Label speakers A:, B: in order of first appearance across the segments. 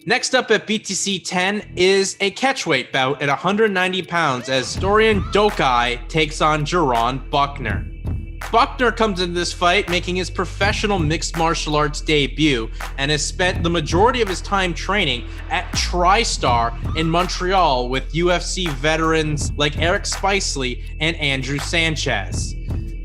A: Next up at BTC 10 is a catchweight bout at 190 pounds as Dorjan Dokaj takes on Geran Buckner. Buckner comes into this fight making his professional mixed martial arts debut and has spent the majority of his time training at TriStar in Montreal with UFC veterans like Eric Spicely and Andrew Sanchez.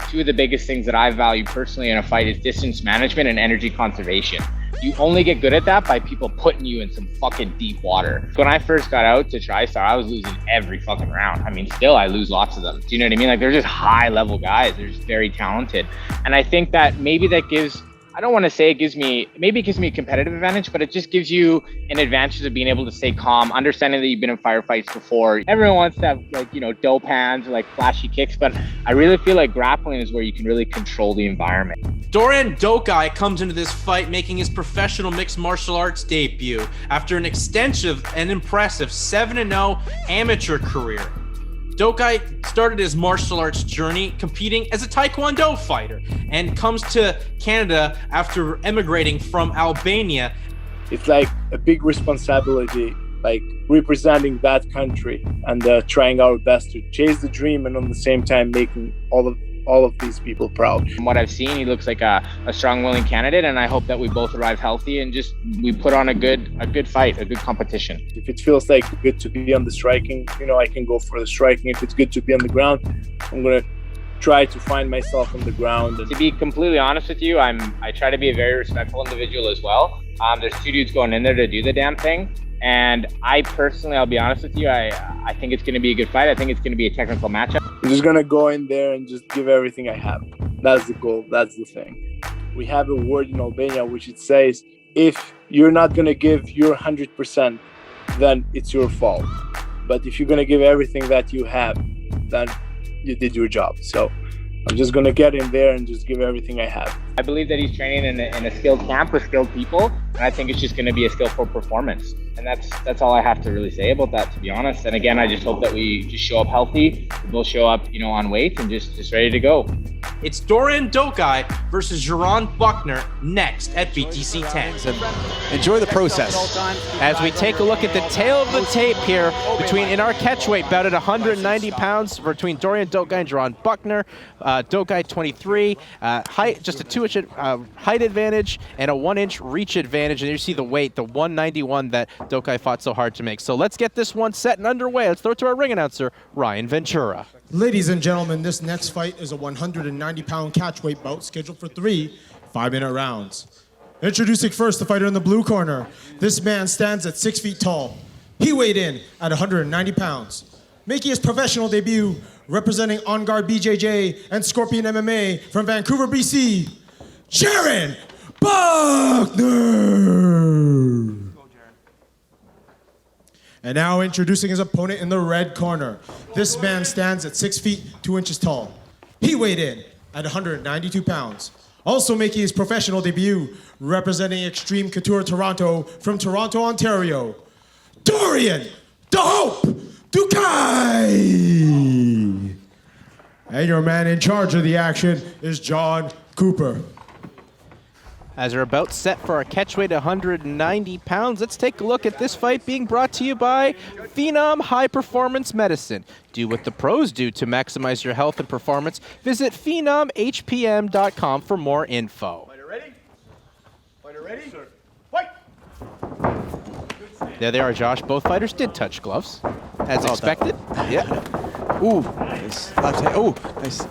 B: Two of the biggest things that I value personally in a fight is distance management and energy conservation. You only get good at that by people putting you in some fucking deep water. When I first got out to TriStar, I was losing every fucking round. I mean, still I lose lots of them. Do you know what I mean? Like, they're just high level guys. They're just very talented. And I think that maybe that gives, I don't want to say it gives me, maybe it gives me a competitive advantage, but it just gives you an advantage of being able to stay calm, understanding that you've been in firefights before. Everyone wants to have, like, you know, dope hands or like flashy kicks, but I really feel like grappling is where you can really control the environment.
A: Dorjan Dokaj comes into this fight making his professional mixed martial arts debut after an extensive and impressive 7-0 amateur career. Dokaj started his martial arts journey competing as a Taekwondo fighter and comes to Canada after emigrating from Albania.
C: It's like a big responsibility, like representing that country and trying our best to chase the dream and on the same time making all of these people proud.
B: From what I've seen, he looks like a strong, willing candidate, and I hope that we both arrive healthy and just we put on a good fight, a good competition.
C: If it feels like good to be on the striking, you know, I can go for the striking. If it's good to be on the ground, I'm gonna try to find myself on the ground.
B: To be completely honest with you, I try to be a very respectful individual as well. There's two dudes going in there to do the damn thing. And I personally, I'll be honest with you, I think it's going to be a good fight. I think it's going to be a technical matchup.
C: I'm just going to go in there and just give everything I have. That's the goal. That's the thing. We have a word in Albania which it says, if you're not going to give your 100%, then it's your fault. But if you're going to give everything that you have, then you did your job. So I'm just going to get in there and just give everything I have.
B: I believe that he's training in a skilled camp with skilled people, and I think it's just going to be a skillful performance. And that's all I have to really say about that, to be honest. And again, I just hope that we just show up healthy. We'll show up, you know, on weight and just ready to go.
A: It's Dorjan Dokaj versus Geran Buckner next at BTC 10.
D: Enjoy the process.
E: As we take a look at the tail of the tape here in our catchweight bout at 190 pounds between Dorjan Dokaj and Geran Buckner. Dokaj 23, height, just a 2-inch height advantage and a 1-inch reach advantage. And you see the weight, the 191 that Dokaj fought so hard to make. So let's get this one set and underway. Let's throw it to our ring announcer, Ryan Ventura.
F: Ladies and gentlemen, this next fight is a 190-pound catchweight bout scheduled for 3 5-minute rounds. Introducing first the fighter in the blue corner. This man stands at 6 feet tall. He weighed in at 190 pounds. Making his professional debut, representing On Guard BJJ and Scorpion MMA from Vancouver, BC, Geran Buckner! And now introducing his opponent in the red corner. This man stands at 6 feet, 2 inches tall. He weighed in at 192 pounds. Also making his professional debut, representing Extreme Couture Toronto from Toronto, Ontario, Dorjan Dokaj! And your man in charge of the action is John Cooper.
E: As we're about set for our catchweight 190 pounds, let's take a look at this fight being brought to you by Phenom High Performance Medicine. Do what the pros do to maximize your health and performance. Visit phenomhpm.com for more info.
G: Fighter ready? Fighter ready? Sir. Fight!
E: There they are, Josh. Both fighters did touch gloves, as expected.
D: Yeah. Ooh, nice left hand. Ooh, nice.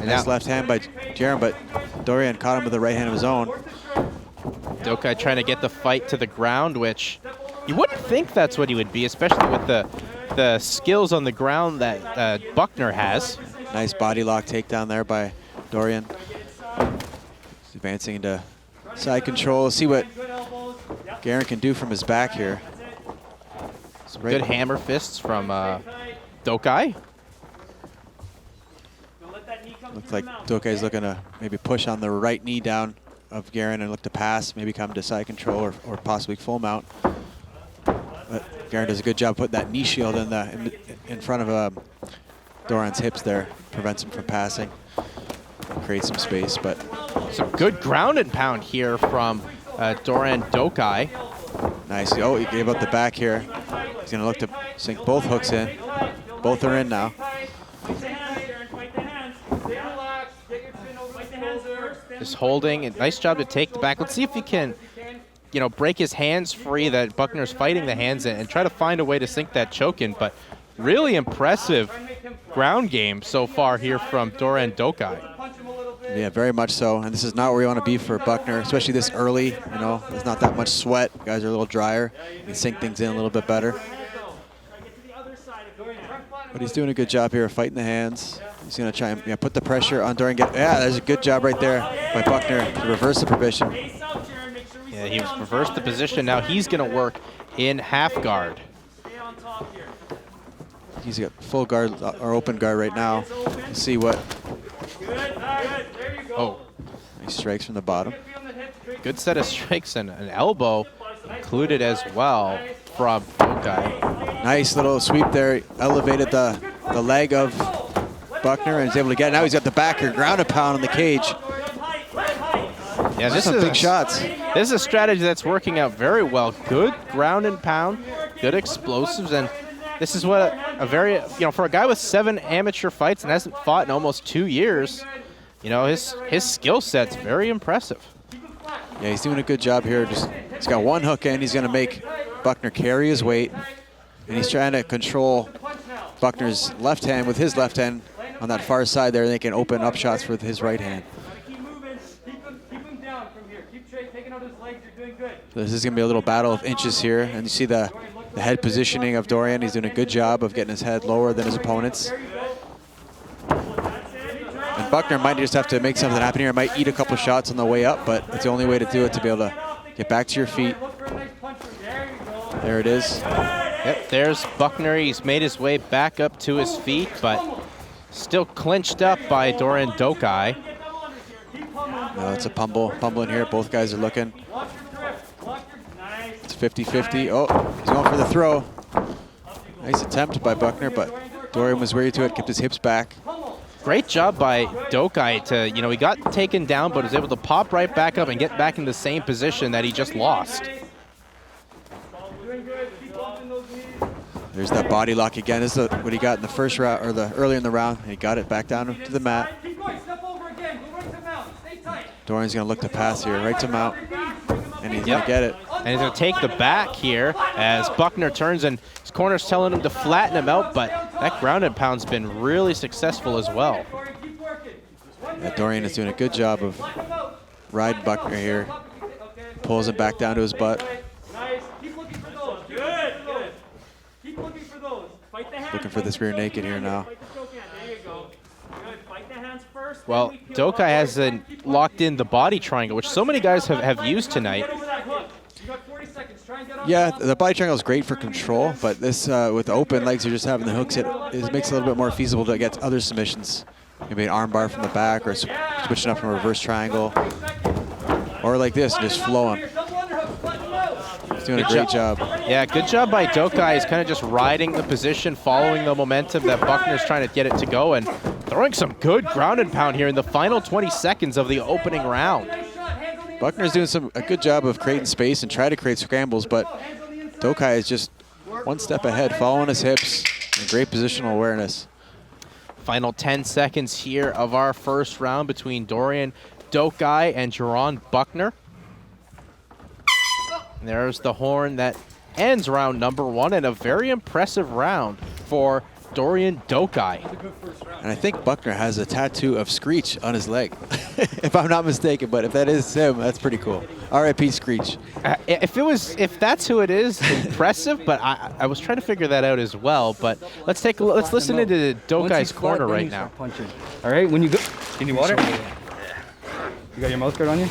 D: Nice left hand by Geran, but Dorjan caught him with the right hand of his own.
E: Dokaj trying to get the fight to the ground, which you wouldn't think that's what he would be, especially with the skills on the ground that Buckner has.
D: Nice body lock takedown there by Dorjan. He's advancing into side control. See what Geran can do from his back here.
E: Some good hammer fists from Dokaj.
D: Looks like Dokaj's looking to maybe push on the right knee down of Geran and look to pass, maybe come to side control or possibly full mount. But Geran does a good job putting that knee shield in front of Dorjan's hips there, prevents him from passing, creates some space. But
E: some good ground and pound here from Dorjan Dokaj.
D: Nice. Oh, he gave up the back here. He's going to look to sink both hooks in. Both are in now.
E: Just holding. And nice job to take the back. Let's see if he can, you know, break his hands free that Buckner's fighting the hands in and try to find a way to sink that choke in. But really impressive ground game so far here from Dorjan Dokaj.
D: Yeah, very much so. And this is not where you want to be for Buckner, especially this early. You know, there's not that much sweat. Guys are a little drier. You can sink things in a little bit better. But he's doing a good job here of fighting the hands. He's going to try and put the pressure on Dorjan. Yeah, there's a good job right there by Buckner to reverse the position.
E: Yeah, he's reversed the position. Now he's going to work in half guard.
D: He's got full guard or open guard right now. Let's see what.
E: Oh,
D: nice strikes from the bottom.
E: good set of strikes and an elbow included as well from Dokaj.
D: Nice little sweep there. Elevated the leg of Buckner and is able to get it. Now he's got the backer, ground and pound on the cage.
E: Yeah,
D: this is some big shots.
E: This is a strategy that's working out very well. Good ground and pound, good explosives, and this is what a very, for a guy with 7 amateur fights and hasn't fought in almost 2 years, his skill set's very impressive.
D: Yeah, he's doing a good job here. He's got one hook in. He's going to make Buckner carry his weight, and he's trying to control Buckner's left hand with his left hand on that far side there, and they can open up shots with his right hand. So this is going to be a little battle of inches here, and you see the head positioning of Dorjan. He's doing a good job of getting his head lower than his opponents. And Buckner might just have to make something happen here. Might eat a couple shots on the way up, but it's the only way to do it, to be able to get back to your feet. There it is.
E: Yep, there's Buckner. He's made his way back up to his feet, but still clinched up by Dorjan Dokaj.
D: No, it's a pumble in here. Both guys are looking. It's 50-50. Oh, he's going for the throw. Nice attempt by Buckner, but Dorjan was wary to it, kept his hips back.
E: Great job by Dokaj to, he got taken down, but was able to pop right back up and get back in the same position that he just lost.
D: There's that body lock again. This is what he got in the first round, or earlier in the round. He got it back down to the mat. Dorjan's going to look to pass here, right to mount, and he's going to get it.
E: And he's going to take the back here as Buckner turns, and his corner's telling him to flatten him out, but that ground and pound's been really successful as well.
D: Yeah, Dorjan is doing a good job of riding Buckner here. Pulls him back down to his butt. Looking for this rear naked here now.
E: Well, Dokaj hasn't locked in the body triangle, which so many guys have used tonight.
D: Yeah, the body triangle is great for control, but this with the open legs, you're just having the hooks, it makes it a little bit more feasible to get other submissions. Maybe an arm bar from the back, or switching up from a reverse triangle, or like this, just flowing. He's doing a great job.
E: Yeah, good job by Dokaj. He's kind of just riding the position, following the momentum that Buckner's trying to get it to go, and throwing some good ground and pound here in the final 20 seconds of the opening round.
D: Buckner's doing a good job of creating space and try to create scrambles, but Dokaj is just one step ahead, following his hips, and great positional awareness.
E: Final 10 seconds here of our first round between Dorjan Dokaj and Geran Buckner. And there's the horn that ends round number 1, and a very impressive round for Dorjan Dokaj.
D: And I think Buckner has a tattoo of Screech on his leg, if I'm not mistaken. But if that is him, that's pretty cool. R.I.P. Screech.
E: If that's who it is, impressive. But I was trying to figure that out as well. But let's take a look. Let's listen into Dokaj's corner right now.
H: All right, when you go, you need water? You got your mouth guard on you?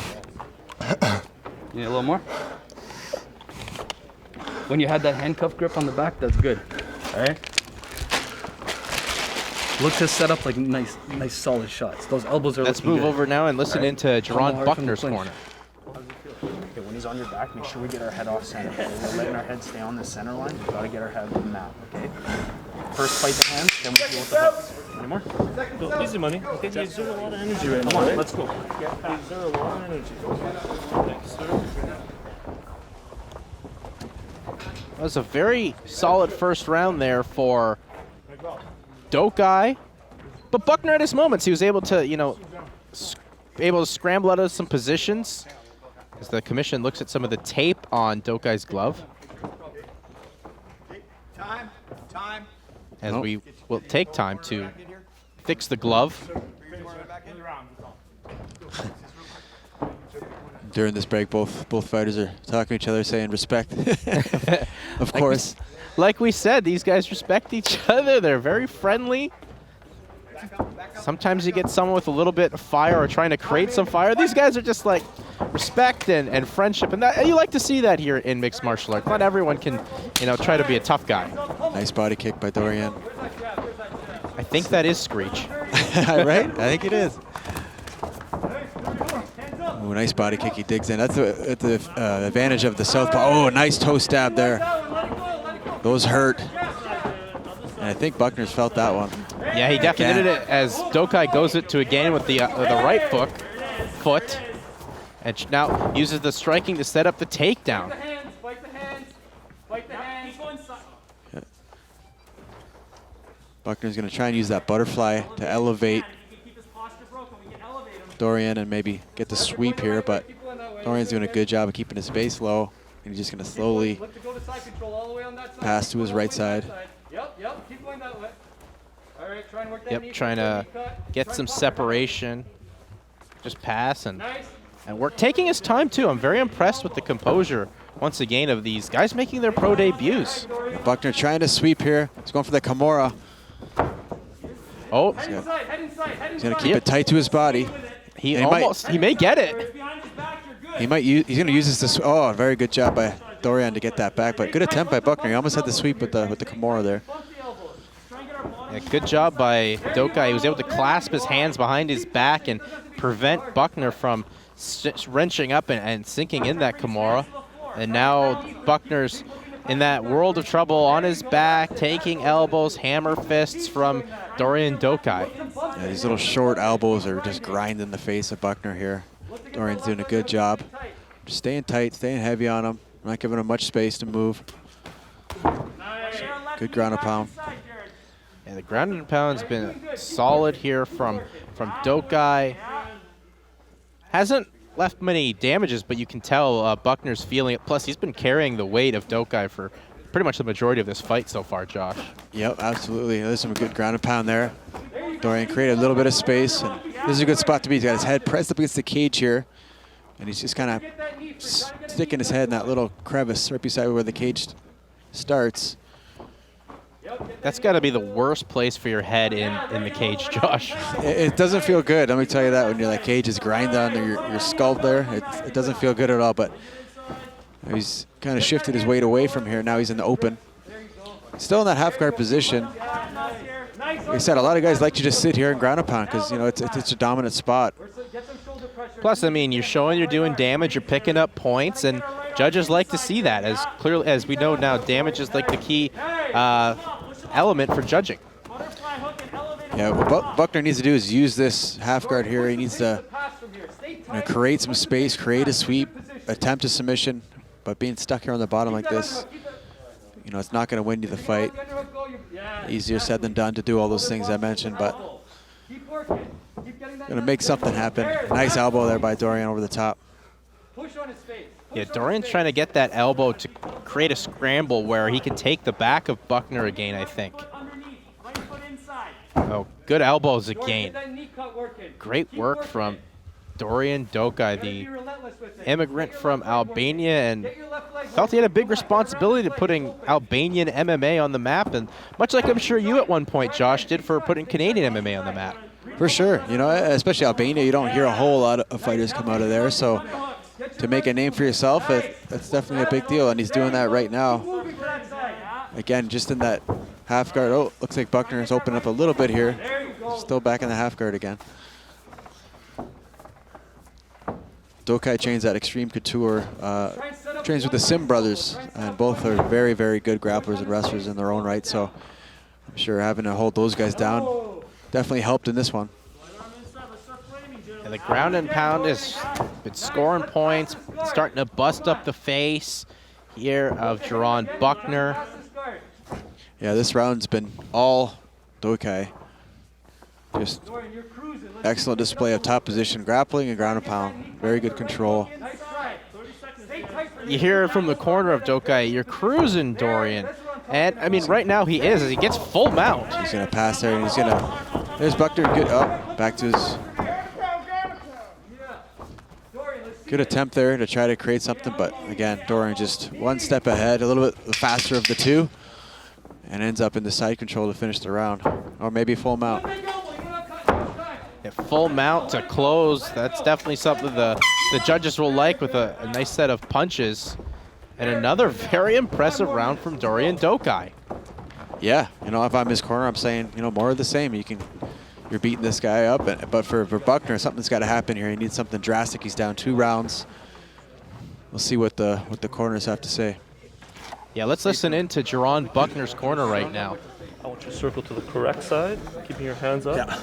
H: You need a little more? When you had that handcuff grip on the back, that's good. All right. Look to set up like nice solid shots. Those elbows are.
E: Let's move over now and listen into Geran Buckner's corner.
I: Okay, when he's on your back, make sure we get our head off center. We're letting our head stay on the center line. We've got to get our head on the mat, okay? first fight the hands, then we deal with the hooks. Any more? Go, easy money. Okay, you exert a lot of energy right now. Come on, let's go. You exert a lot of energy. Thanks, sir.
E: That was a very solid first round there for Dokaj. But Buckner at his moments, he was able to, you know, able to scramble out of some positions as the commission looks at some of the tape on Dokaj's glove.
G: Time.
E: As we will take time to fix the glove.
D: During this break, both fighters are talking to each other, saying respect. Of course.
E: Like we said, these guys respect each other. They're very friendly. Sometimes you get someone with a little bit of fire or trying to create some fire. These guys are just like respect and friendship, and that, you like to see that here in mixed martial arts. Not everyone can, you know, try to be a tough guy.
D: Nice body kick by Dorjan.
E: I think that is Screech.
D: Right? I think it is. Ooh, nice body kick. He digs in. That's the advantage of the southpaw. Oh, nice toe stab there. Those hurt. And I think Buckner's felt that one.
E: Yeah, he definitely did it as Dokaj goes it to again with the right foot. And now uses the striking to set up the takedown.
G: Fight the hands.
D: Yeah. Buckner's going to try and use that butterfly to elevate Dorjan and maybe get the sweep here, but Dorian's doing a good job of keeping his base low, and he's just going to slowly pass to his right side.
G: Yep, keep going that way. All right, try and work that knee cut,
E: Trying to
G: knee cut.
E: get some separation. Just pass and work. Taking his time, too. I'm very impressed with the composure, once again, of these guys making their pro debuts.
D: Buckner trying to sweep here. He's going for the Kimura.
E: Oh,
D: He's going to keep it tight to his body.
E: He may get it.
D: He's going to use this to, oh, very good job by Dorjan to get that back, but good attempt by Buckner. He almost had the sweep with the Kimura there.
E: Yeah, good job by Dokaj. He was able to clasp his hands behind his back and prevent Buckner from wrenching up and sinking in that Kimura. And now Buckner's in that world of trouble on his back, taking elbows, hammer fists from Dorjan Dokaj.
D: Yeah, these little short elbows are just grinding the face of Buckner here. Dorjan's doing a good job. Just staying tight, staying heavy on him, not giving him much space to move. Good ground and pound.
E: Yeah, the ground and pound's been solid here from Dokaj. Hasn't left many damages, but you can tell Buckner's feeling it. Plus, he's been carrying the weight of Dokaj for pretty much the majority of this fight so far, Josh.
D: Yep, absolutely. There's some good ground and pound there. Dorjan created a little bit of space, and this is a good spot to be. He's got his head pressed up against the cage here, and he's just kind of sticking his head in that little crevice right beside where the cage starts.
E: That's got to be the worst place for your head in the cage, Josh.
D: It doesn't feel good. Let me tell you that when that cage is grinding under your skull there. It doesn't feel good at all, but he's kind of shifted his weight away from here. Now he's in the open. Still in that half guard position. Like I said, a lot of guys like to just sit here and ground and pound because, you know, it's a dominant spot.
E: Plus, I mean, you're showing you're doing damage, you're picking up points, and judges like to see that. As clearly as we know now, damage is like the key element for judging.
D: Yeah, what Buckner needs to do is use this half guard here. He needs to create some space, create a sweep, attempt a submission, but being stuck here on the bottom like this, you know, it's not going to win you the fight. Easier said than done to do all those things I mentioned, but going to make something happen. Nice elbow there by Dorjan over the top.
E: Yeah, Dorjan's trying to get that elbow to create a scramble where he can take the back of Buckner again, I think. Oh, good elbows again. Great work from Dorjan Dokaj, the immigrant from Albania, and felt he had a big responsibility to putting Albanian MMA on the map, and much like I'm sure you at one point, Josh, did for putting Canadian MMA on the map.
D: For sure. You know, especially Albania, you don't hear a whole lot of fighters come out of there, so to make a name for yourself, that's definitely a big deal, and he's doing that right now. Again, just in that half guard. Oh, looks like Buckner is opening up a little bit here. Still back in the half guard again. Dokaj trains at Extreme Couture, trains with the Sim brothers, and both are very, very good grapplers and wrestlers in their own right. So I'm sure having to hold those guys down definitely helped in this one.
E: And the ground and pound has been scoring points, starting to bust up the face here of Geran Buckner.
D: Yeah, this round's been all Dokaj. Just excellent display of top position grappling and ground and pound. Very good control.
E: You hear from the corner of Dokaj, you're cruising, Dorjan. And, I mean, right now he is, as he gets full mount.
D: He's going to pass there, and he's going to... There's Buckner, good up, back to his... Good attempt there to try to create something, but again, Dorjan just one step ahead, a little bit the faster of the two, and ends up in the side control to finish the round. Or maybe full mount.
E: Yeah, full mount to close. That's definitely something the judges will like, with a nice set of punches. And another very impressive round from Dorjan Dokaj.
D: Yeah, you know, if I'm his corner, I'm saying, you know, more of the same. You're beating this guy up, but for Buckner, something's got to happen here. He needs something drastic. He's down 2 rounds. We'll see what the corners have to say.
E: Yeah, let's listen in to Geran Buckner's corner right now.
I: I want you to circle to the correct side, keeping your hands up. Yeah.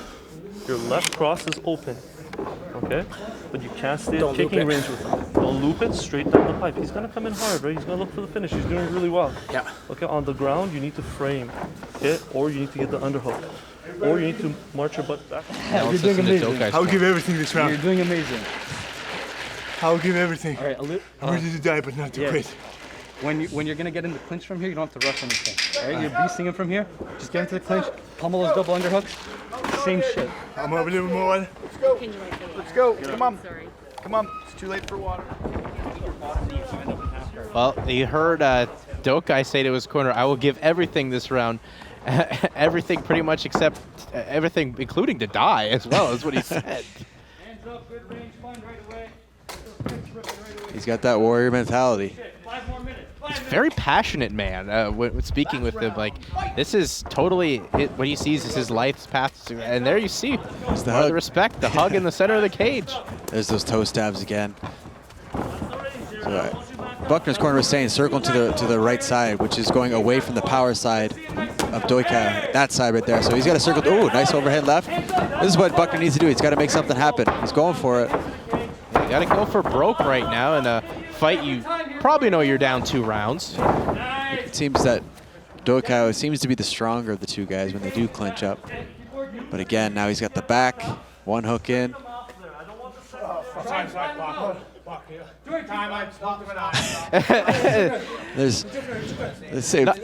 I: Your left cross is open, okay? But you can't stay in kicking range with him. Don't loop it straight down the pipe. He's gonna come in hard, right? He's gonna look for the finish. He's doing really well.
H: Yeah.
I: Okay, on the ground, you need to frame, okay? Or you need to get the underhook. Or you need to march your butt back.
E: Yeah, you're doing amazing.
J: I'll give everything this round.
H: You're doing amazing.
J: I'll give everything.
H: All right,
J: I'm ready to die, but not to quit.
H: When you're gonna get in the clinch from here, you don't have to rush anything. All right, you're beasting him from here. Just get into the clinch, pummel those double underhooks. Same shit.
J: I'm gonna have a little more water.
C: Let's go. Let's go. Come on. Come on. It's too late for water.
E: Well, you heard Dokaj say to his corner, I will give everything this round. Everything pretty much, except everything, including to die as well, is what he said.
D: He's got that warrior mentality.
E: He's a very passionate man. When speaking with him, like, this is totally what he sees is his life's path. And there you see the respect, the hug in the center of the cage.
D: There's those toe stabs again. So, Buckner's corner was saying circle to the right side, which is going away from the power side of Dokaj, that side right there. So he's got to circle. Oh, nice overhead left. This is what Buckner needs to do. He's got to make something happen. He's going for it.
E: You got to go for broke right now in a fight. You probably know you're down 2 rounds.
D: It seems that Dokaj seems to be the stronger of the two guys when they do clinch up. But again, now he's got the back, one hook in. There's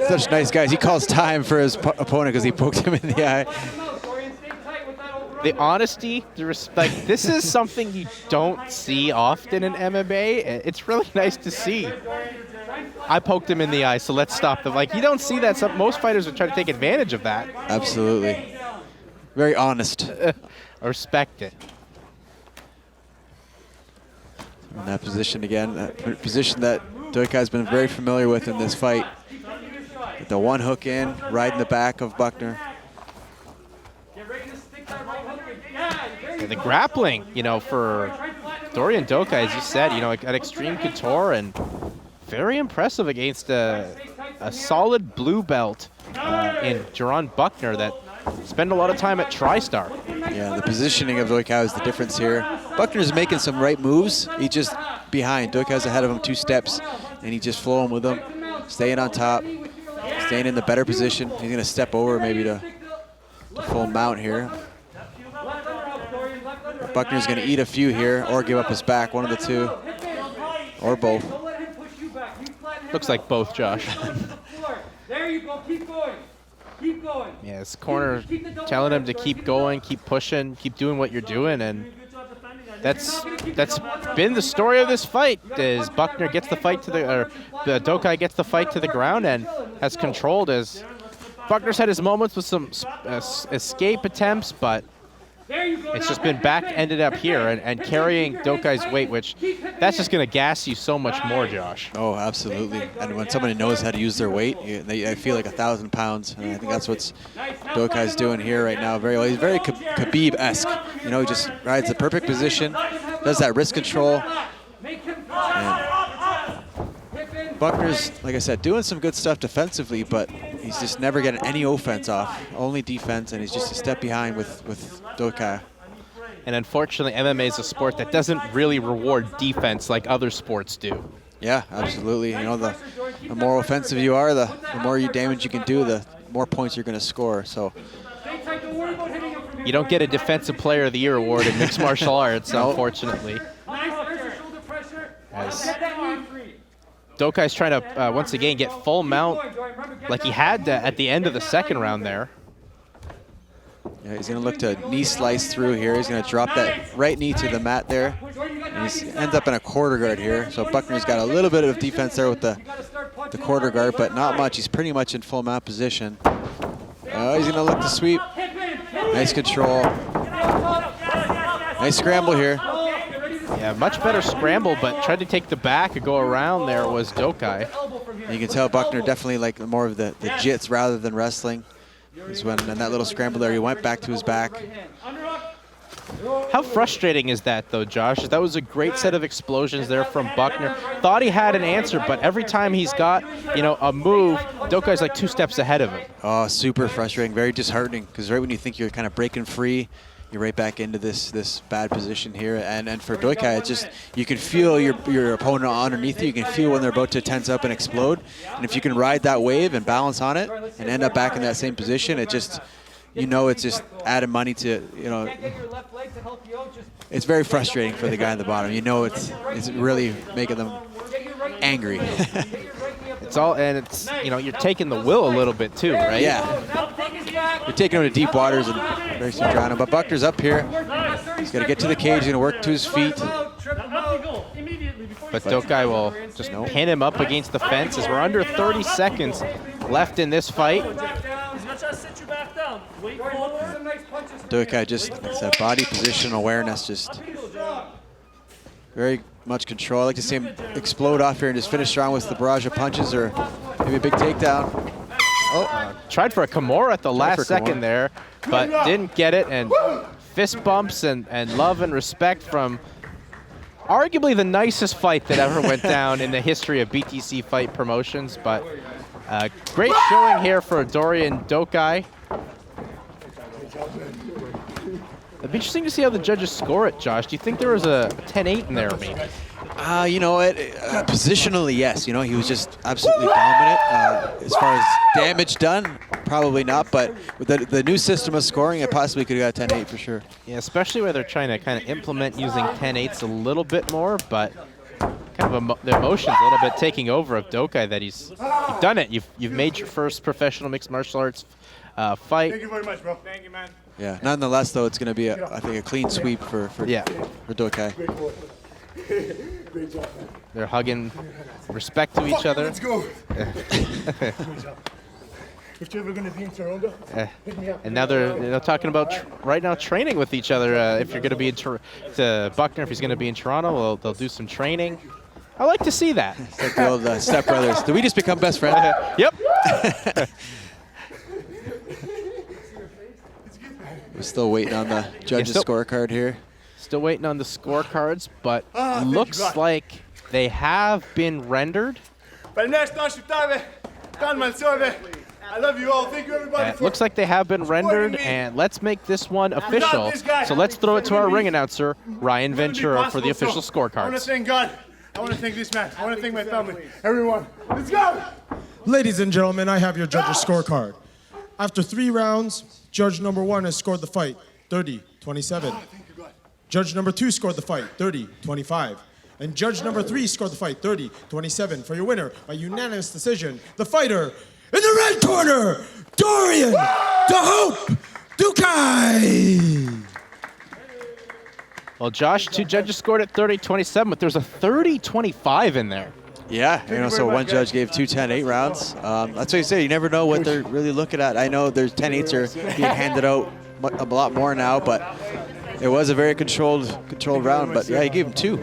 D: such nice guys. He calls time for his opponent because he poked him in the eye.
E: The honesty, the respect, this is something you don't see often in MMA. It's really nice to see. I poked him in the eye, so let's stop them. Like, you don't see that. Most fighters would try to take advantage of that.
D: Absolutely. Very honest.
E: I respect it.
D: In that position again, that position that Dokaj's been very familiar with in this fight. With the one hook in, right in the back of Buckner.
E: And the grappling, you know, for Dorjan Dokaj, as you said, you know, at Extreme Couture, and very impressive against a solid blue belt in Geran Buckner that spend a lot of time at TriStar.
D: Yeah, the positioning of Dokaj is the difference here. Buckner's making some right moves. He's just behind. Dokaj's ahead of him 2 steps, and he just flowing with him, staying on top, staying in the better position. He's going to step over maybe to full mount here. Buckner's going to eat a few here or give up his back, one of the two, or both.
E: Looks like both, Josh.
G: There you go, keep going. Keep going.
E: Yeah, his corner telling him to keep going, keep pushing, keep doing what you're doing, and that's been the story of this fight. Is Buckner gets the fight to the Dokaj gets the fight to the ground and has controlled. As Buckner's had his moments with some escape attempts, but it's just been ended up here and carrying Dokaj's weight, which that's just going to gas you so much more, Josh.
D: Oh, absolutely. And when somebody knows how to use their weight, I feel like 1,000 pounds. And I think that's what Dokaj's doing here right now very well. He's very Khabib-esque. You know, he just rides the perfect position, does that wrist control. And Buckner's, like I said, doing some good stuff defensively, but he's just never getting any offense off, only defense, and he's just a step behind with Dokaj.
E: And unfortunately, MMA is a sport that doesn't really reward defense like other sports do.
D: Yeah, absolutely. You know, the more offensive you are, the more damage you can do, the more points you're going to score. So
E: you don't get a Defensive Player of the Year award in mixed martial arts, unfortunately. As Dokaj's trying to, once again, get full mount like he had at the end of the second round there.
D: Yeah, he's going to look to knee slice through here. He's going to drop that right knee to the mat there. And he ends up in a quarter guard here. So Buckner's got a little bit of defense there with the quarter guard, but not much. He's pretty much in full mount position. He's going to look to sweep. Nice control. Nice scramble here.
E: Yeah, much better scramble, but tried to take the back and go around there was Dokaj.
D: You can tell Buckner definitely like more of the jits rather than wrestling. Is when in that little scramble there, he went back to his back.
E: How frustrating is that, though, Josh? That was a great set of explosions there from Buckner. Thought he had an answer, but every time he's got, you know, a move, Dokaj's like 2 steps ahead of him.
D: Oh, super frustrating, very disheartening, because right when you think you're kind of breaking free, you're right back into this bad position here. And for Dokaj, it's just, you can feel your opponent underneath you. You can feel when they're about to tense up and explode. And if you can ride that wave and balance on it and end up back in that same position, it just, you know, it's just adding money to, you know, it's very frustrating for the guy on the bottom. You know, it's really making them angry.
E: It's all, and it's, you know, you're taking the will a little bit too, right?
D: Yeah. You're taking him to deep waters and very soon drown him. But Buckner's up here. He's got to get to the cage. He's going to work to his feet.
E: But Dokaj will just pin him up against the fence as we're under 30 seconds left in this fight.
D: Dokaj just, like I said, body position awareness, just very much control. I like to see him explode off here and just finish strong with the barrage of punches or maybe a big takedown.
E: Tried for a Kimura at the last second there, but didn't get it. And fist bumps and love and respect from arguably the nicest fight that ever went down in the history of BTC fight promotions. But great showing here for Dorjan Dokaj. It'd be interesting to see how the judges score it, Josh. Do you think there was a 10-8 in there, maybe?
D: You know what? Positionally, yes. You know, he was just absolutely dominant. As far as damage done, probably not. But with the new system of scoring, it possibly could have got 10-8 for sure.
E: Yeah, especially where they're trying to kind of implement using 10-8s a little bit more, but kind of the emotions a little bit taking over of Dokaj that you've done it. You've made your first professional mixed martial arts fight.
J: Thank you very much, bro. Thank you, man.
D: Yeah. Nonetheless, though, it's going to be, I think, a clean sweep for Dokaj.
J: Great job, man.
E: They're hugging respect to each other.
J: Let's go. If you're ever going to be in Toronto, hit me up.
E: And now they're talking about right now training with each other. If you're going to be to Buckner, if he's going to be in Toronto, they'll do some training. I like to see that.
D: It's like the old stepbrothers. Did we just become best friends?
E: Yep.
D: We're still waiting on the judges' scorecard here.
E: Still waiting on the scorecards, but looks like they have been rendered.
J: I love you all. Thank you, everybody.
E: Looks like they have been rendered, and let's make this one official. So let's throw it to our ring announcer, Ryan Ventura, for the official scorecards.
J: I want to thank God. I want to thank this man. I want to thank my family. Everyone, let's go.
F: Ladies and gentlemen, I have your judges' scorecard. After 3 rounds, judge number 1 has scored the fight 30-27. Judge number 2 scored the fight 30-25. And judge number 3 scored the fight 30-27 for your winner by unanimous decision, the fighter in the red corner, Dorjan Dokaj.
E: Well, Josh, 2 judges scored at 30-27, but there's a 30-25 in there.
D: Yeah, you know, so one judge gave 2 10-8 rounds. That's what you say. You never know what they're really looking at. I know there's 10-8s are being handed out a lot more now, but it was a very controlled round. But yeah, he gave him 2.